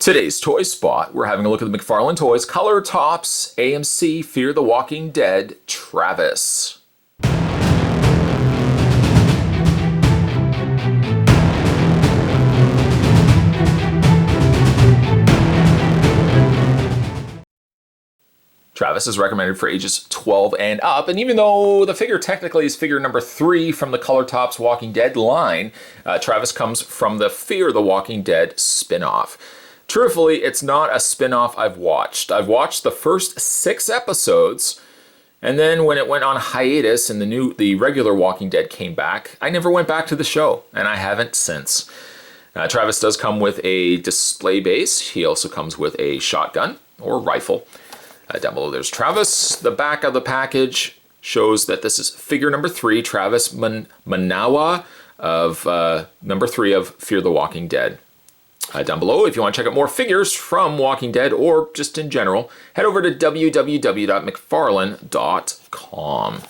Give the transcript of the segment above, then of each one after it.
Today's toy spot, we're having a look at the McFarlane Toys Color Tops AMC Fear the Walking Dead Travis. Travis is recommended for ages 12 and up, and even though the figure technically is figure number 3 from the Color Tops Walking Dead line, Travis comes from the Fear the Walking Dead spin-off. Truthfully, it's not a spin-off I've watched. I've watched the first 6 episodes, and then when it went on hiatus and the regular Walking Dead came back, I never went back to the show, and I haven't since. Travis does come with a display base. He also comes with a shotgun or rifle. Down below there's Travis. The back of the package shows that this is figure number 3, Travis Manawa of number 3 of Fear the Walking Dead. Down below, if you want to check out more figures from Walking Dead or just in general, head over to www.mcfarlane.com.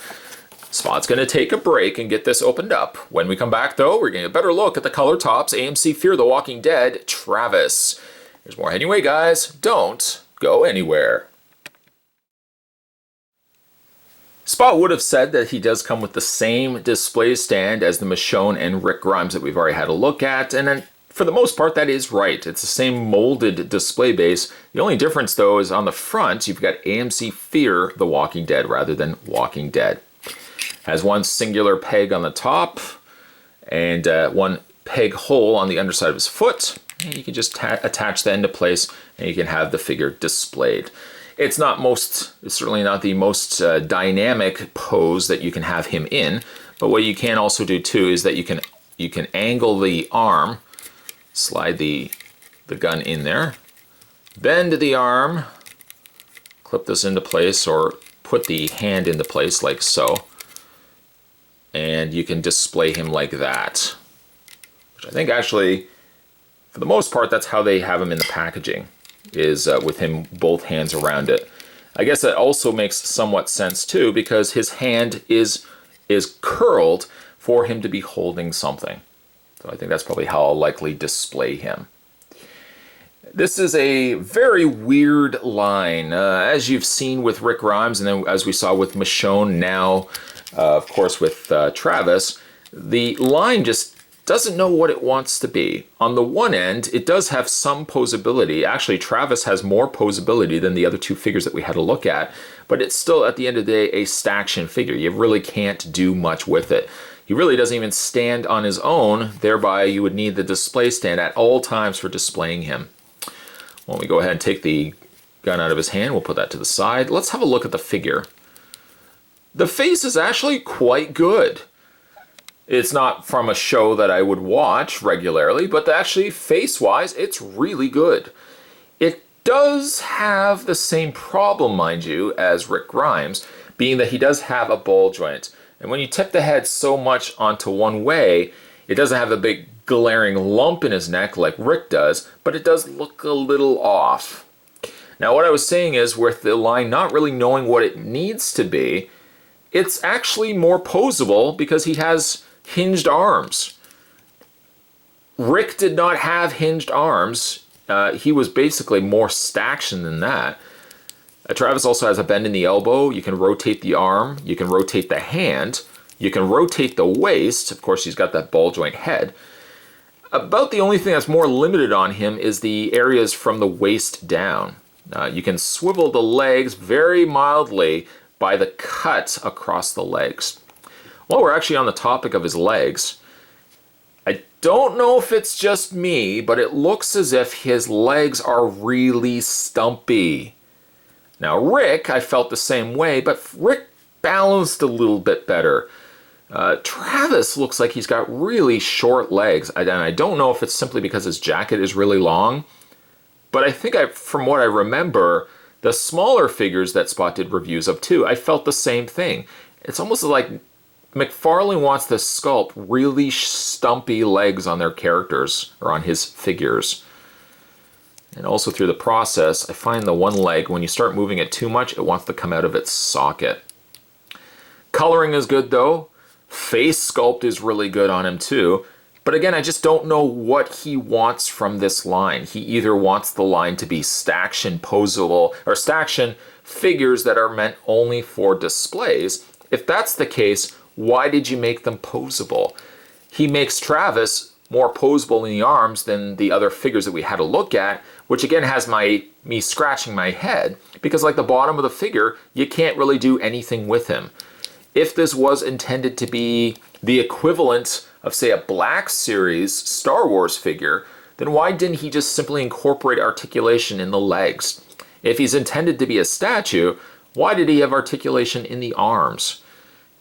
Spot's going to take a break and get this opened up. When we come back, though, we're getting a better look at the Color Tops AMC Fear the Walking Dead Travis. There's more anyway, guys. Don't go anywhere. Spot would have said that he does come with the same display stand as the Michonne and Rick Grimes that we've already had a look at, and then for the most part, that is right. It's the same molded display base. The only difference, though, is on the front, you've got AMC Fear the Walking Dead rather than Walking Dead. Has one singular peg on the top and one peg hole on the underside of his foot. And you can just attach that into place and you can have the figure displayed. It's certainly not the most dynamic pose that you can have him in, but what you can also do too is that you can angle the arm, slide the gun in there, bend the arm, clip this into place, or put the hand into place like so, and you can display him like that. Which I think actually, for the most part, that's how they have him in the packaging, is with him both hands around it. I guess that also makes somewhat sense too, because his hand is curled for him to be holding something. So I think that's probably how I'll likely display him. This is a very weird line. As you've seen with Rick Grimes, and then as we saw with Michonne, now of course with Travis, the line just doesn't know what it wants to be. On the one end, it does have some posability. Actually, Travis has more posability than the other 2 figures that we had a look at, but it's still, at the end of the day, a staction figure. You really can't do much with it. He really doesn't even stand on his own, thereby you would need the display stand at all times for displaying him. When we go ahead and take the gun out of his hand, we'll put that to the side. Let's have a look at the figure. The face is actually quite good. It's not from a show that I would watch regularly, but actually face-wise, it's really good. It does have the same problem, mind you, as Rick Grimes, being that he does have a ball joint. And when you tip the head so much onto one way, it doesn't have a big glaring lump in his neck like Rick does, but it does look a little off. Now what I was saying is, with the line not really knowing what it needs to be, it's actually more posable because he has hinged arms. Rick did not have hinged arms. He was basically more staction than that. Travis also has a bend in the elbow. You can rotate the arm. You can rotate the hand. You can rotate the waist. Of course, he's got that ball joint head. About the only thing that's more limited on him is the areas from the waist down. You can swivel the legs very mildly by the cut across the legs. While we're actually on the topic of his legs, I don't know if it's just me, but it looks as if his legs are really stumpy. Now Rick, I felt the same way, but Rick balanced a little bit better. Travis looks like he's got really short legs, and I don't know if it's simply because his jacket is really long, but I think from what I remember, the smaller figures that Spot did reviews of too, I felt the same thing. It's almost like McFarlane wants to sculpt really stumpy legs on their characters, or on his figures. And also through the process, I find the one leg, when you start moving it too much, it wants to come out of its socket. Coloring is good though. Face sculpt is really good on him too. But again, I just don't know what he wants from this line. He either wants the line to be staction posable or staction figures that are meant only for displays. If that's the case, why did you make them posable? He makes Travis more posable in the arms than the other figures that we had to look at, which again has me scratching my head, because like the bottom of the figure, you can't really do anything with him. If this was intended to be the equivalent of, say, a Black Series Star Wars figure, then why didn't he just simply incorporate articulation in the legs? If he's intended to be a statue, why did he have articulation in the arms?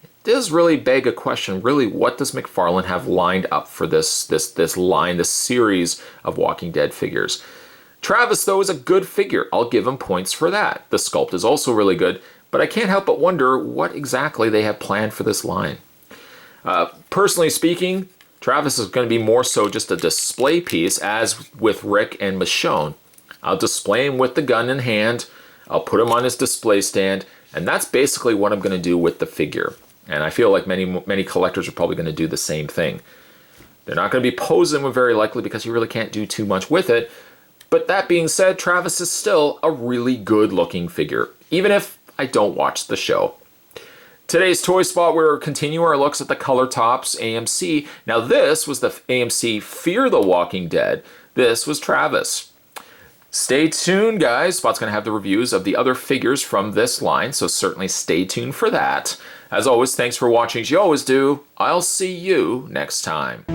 It does really beg a question. Really, what does McFarlane have lined up for this series of Walking Dead figures? Travis, though, is a good figure. I'll give him points for that. The sculpt is also really good, but I can't help but wonder what exactly they have planned for this line. Personally speaking, Travis is going to be more so just a display piece, as with Rick and Michonne. I'll display him with the gun in hand, I'll put him on his display stand, and that's basically what I'm going to do with the figure. And I feel like many collectors are probably going to do the same thing. They're not going to be posing him very likely because you really can't do too much with it. But that being said, Travis is still a really good looking figure, even if I don't watch the show. Today's Toy Spot, we're continuing our looks at the Color Tops AMC. Now this was the AMC Fear the Walking Dead. This was Travis. Stay tuned, guys. Spot's going to have the reviews of the other figures from this line, so certainly stay tuned for that. As always, thanks for watching as you always do. I'll see you next time.